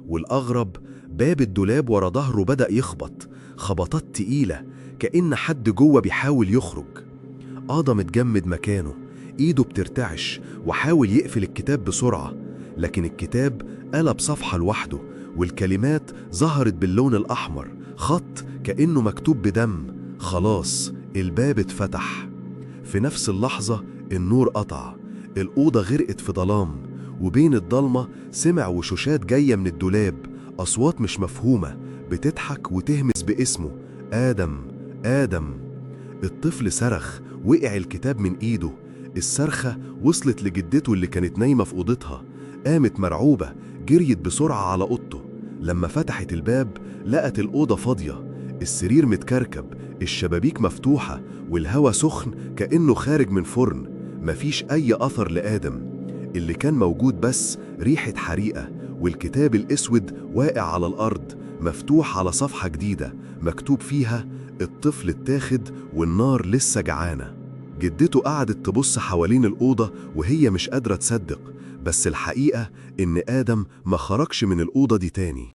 والأغرب باب الدولاب ورا ظهره بدأ يخبط خبطات تقيلة، كأن حد جوه بيحاول يخرج. آدم اتجمد مكانه، إيده بترتعش وحاول يقفل الكتاب بسرعة، لكن الكتاب قلب صفحة لوحده والكلمات ظهرت باللون الأحمر، خط كأنه مكتوب بدم. خلاص الباب اتفتح. في نفس اللحظة النور قطع، الأوضة غرقت في ظلام، وبين الضلمة سمع وشوشات جاية من الدولاب، أصوات مش مفهومة بتضحك وتهمس باسمه: آدم، آدم. الطفل صرخ، وقع الكتاب من إيده. الصرخة وصلت لجدته اللي كانت نايمة في أوضتها، قامت مرعوبة جريت بسرعة على أوضته. لما فتحت الباب لقت الأوضة فاضية، السرير متكركب، الشبابيك مفتوحة، والهوا سخن كأنه خارج من فرن. مفيش أي أثر لآدم، اللي كان موجود بس ريحة حريقة، والكتاب الأسود واقع على الأرض مفتوح على صفحة جديدة مكتوب فيها: الطفل اتاخد والنار لسه جعانة. جدته قعدت تبص حوالين الأوضة وهي مش قادرة تصدق، بس الحقيقة إن آدم ما خرجش من الأوضة دي تاني.